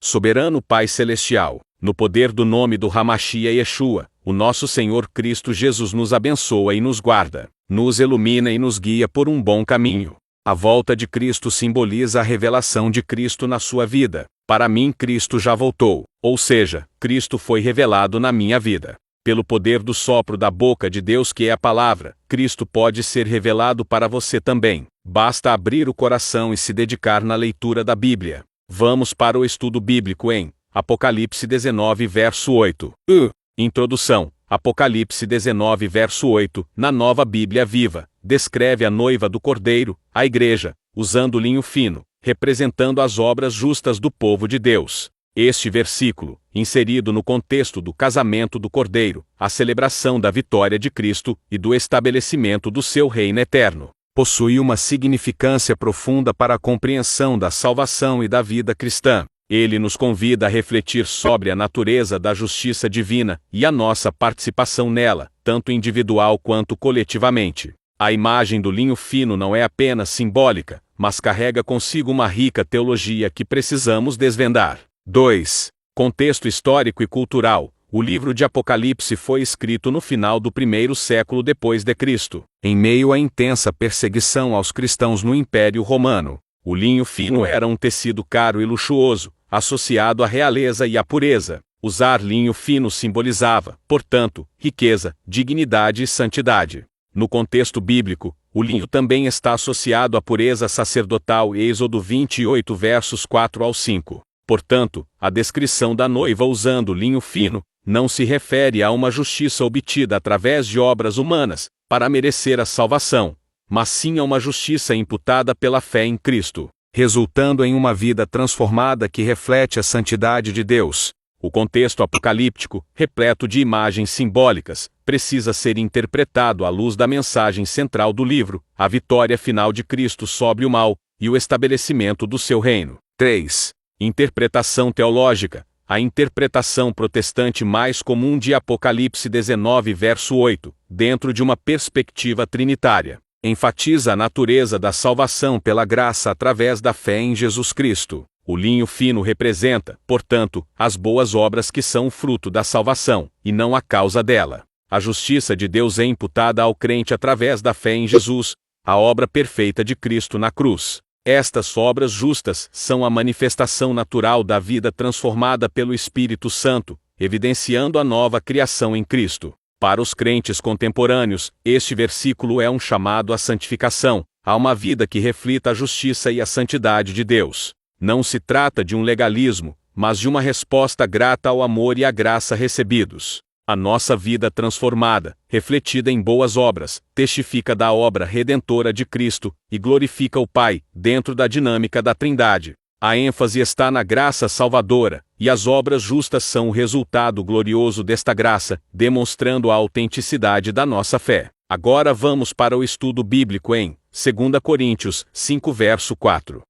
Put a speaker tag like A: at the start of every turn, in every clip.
A: Soberano Pai Celestial, no poder do nome do Hamashia Yeshua, o nosso Senhor Cristo Jesus nos abençoa e nos guarda, nos ilumina e nos guia por um bom caminho. A volta de Cristo simboliza a revelação de Cristo na sua vida. Para mim, Cristo já voltou, ou seja, Cristo foi revelado na minha vida. Pelo poder do sopro da boca de Deus, que é a palavra, Cristo pode ser revelado para você também. Basta abrir o coração e se dedicar na leitura da Bíblia. Vamos para o estudo bíblico em Apocalipse 19, verso 8. Introdução. Apocalipse 19, verso 8, na Nova Bíblia Viva, descreve a noiva do Cordeiro, a igreja, usando linho fino, representando as obras justas do povo de Deus. Este versículo, inserido no contexto do casamento do Cordeiro, a celebração da vitória de Cristo e do estabelecimento do seu reino eterno, possui uma significância profunda para a compreensão da salvação e da vida cristã. Ele nos convida a refletir sobre a natureza da justiça divina e a nossa participação nela, tanto individual quanto coletivamente. A imagem do linho fino não é apenas simbólica, mas carrega consigo uma rica teologia que precisamos desvendar. 2. Contexto histórico e cultural. O livro de Apocalipse foi escrito no final do 1º século depois de Cristo, em meio à intensa perseguição aos cristãos no Império Romano. O linho fino era um tecido caro e luxuoso, associado à realeza e à pureza. Usar linho fino simbolizava, portanto, riqueza, dignidade e santidade. No contexto bíblico, o linho também está associado à pureza sacerdotal. Êxodo 28 versos 4 ao 5. Portanto, a descrição da noiva usando linho fino não se refere a uma justiça obtida através de obras humanas, para merecer a salvação, mas sim a uma justiça imputada pela fé em Cristo, resultando em uma vida transformada que reflete a santidade de Deus. O contexto apocalíptico, repleto de imagens simbólicas, precisa ser interpretado à luz da mensagem central do livro, a vitória final de Cristo sobre o mal e o estabelecimento do seu reino. 3. Interpretação teológica. A interpretação protestante mais comum de Apocalipse 19 verso 8, dentro de uma perspectiva trinitária, enfatiza a natureza da salvação pela graça através da fé em Jesus Cristo. O linho fino representa, portanto, as boas obras que são o fruto da salvação, e não a causa dela. A justiça de Deus é imputada ao crente através da fé em Jesus, a obra perfeita de Cristo na cruz. Estas obras justas são a manifestação natural da vida transformada pelo Espírito Santo, evidenciando a nova criação em Cristo. Para os crentes contemporâneos, este versículo é um chamado à santificação, a uma vida que reflita a justiça e a santidade de Deus. Não se trata de um legalismo, mas de uma resposta grata ao amor e à graça recebidos. A nossa vida transformada, refletida em boas obras, testifica da obra redentora de Cristo e glorifica o Pai, dentro da dinâmica da Trindade. A ênfase está na graça salvadora, e as obras justas são o resultado glorioso desta graça, demonstrando a autenticidade da nossa fé. Agora vamos para o estudo bíblico em 2 Coríntios 5 verso 4.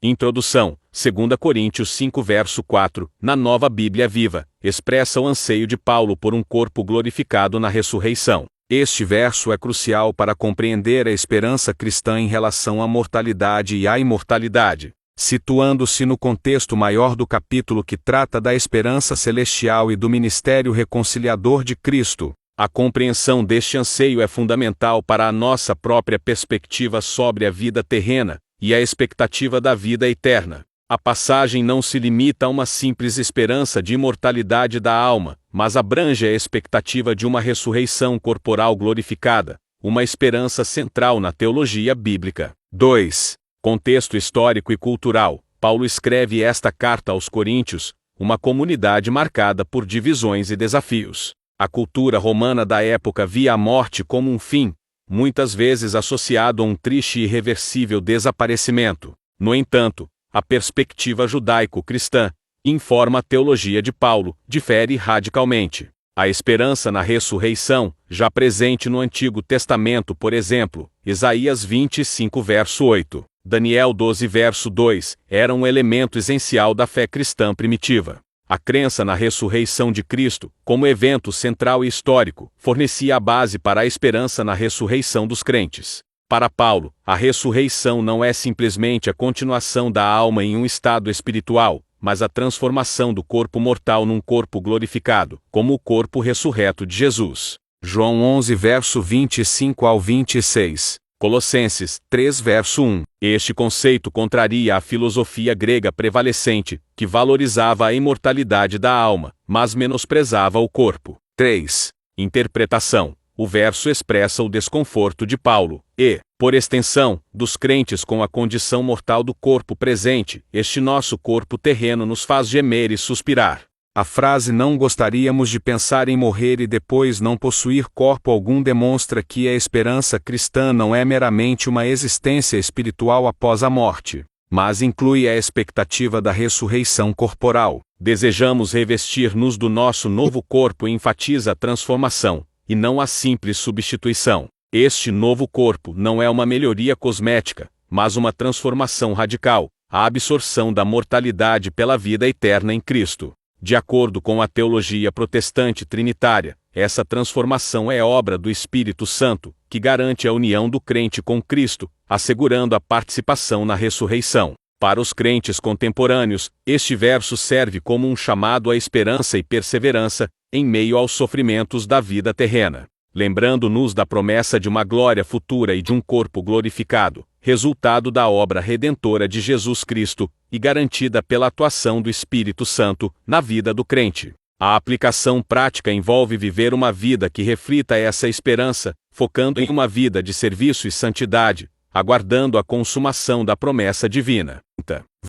A: Introdução. 2 Coríntios 5 verso 4, na Nova Bíblia Viva, expressa o anseio de Paulo por um corpo glorificado na ressurreição. Este verso é crucial para compreender a esperança cristã em relação à mortalidade e à imortalidade, situando-se no contexto maior do capítulo que trata da esperança celestial e do ministério reconciliador de Cristo. A compreensão deste anseio é fundamental para a nossa própria perspectiva sobre a vida terrena e a expectativa da vida eterna. A passagem não se limita a uma simples esperança de imortalidade da alma, mas abrange a expectativa de uma ressurreição corporal glorificada, uma esperança central na teologia bíblica. 2. Contexto histórico e cultural. Paulo escreve esta carta aos Coríntios, uma comunidade marcada por divisões e desafios. A cultura romana da época via a morte como um fim, muitas vezes associado a um triste e irreversível desaparecimento. No entanto, a perspectiva judaico-cristã, informa a teologia de Paulo, difere radicalmente. A esperança na ressurreição, já presente no Antigo Testamento, por exemplo, Isaías 25 verso 8, Daniel 12 verso 2, era um elemento essencial da fé cristã primitiva. A crença na ressurreição de Cristo, como evento central e histórico, fornecia a base para a esperança na ressurreição dos crentes. Para Paulo, a ressurreição não é simplesmente a continuação da alma em um estado espiritual, mas a transformação do corpo mortal num corpo glorificado, como o corpo ressurreto de Jesus. João 11 verso 25 ao 26. Colossenses 3 verso 1. Este conceito contraria a filosofia grega prevalecente, que valorizava a imortalidade da alma, mas menosprezava o corpo. 3. Interpretação. O verso expressa o desconforto de Paulo, e, por extensão, dos crentes com a condição mortal do corpo presente. Este nosso corpo terreno nos faz gemer e suspirar. A frase "não gostaríamos de pensar em morrer e depois não possuir corpo algum" demonstra que a esperança cristã não é meramente uma existência espiritual após a morte, mas inclui a expectativa da ressurreição corporal. Desejamos revestir-nos do nosso novo corpo e enfatiza a transformação, e não a simples substituição. Este novo corpo não é uma melhoria cosmética, mas uma transformação radical, a absorção da mortalidade pela vida eterna em Cristo. De acordo com a teologia protestante trinitária, essa transformação é obra do Espírito Santo, que garante a união do crente com Cristo, assegurando a participação na ressurreição. Para os crentes contemporâneos, este verso serve como um chamado à esperança e perseverança, em meio aos sofrimentos da vida terrena, lembrando-nos da promessa de uma glória futura e de um corpo glorificado, resultado da obra redentora de Jesus Cristo, e garantida pela atuação do Espírito Santo na vida do crente. A aplicação prática envolve viver uma vida que reflita essa esperança, focando em uma vida de serviço e santidade, aguardando a consumação da promessa divina.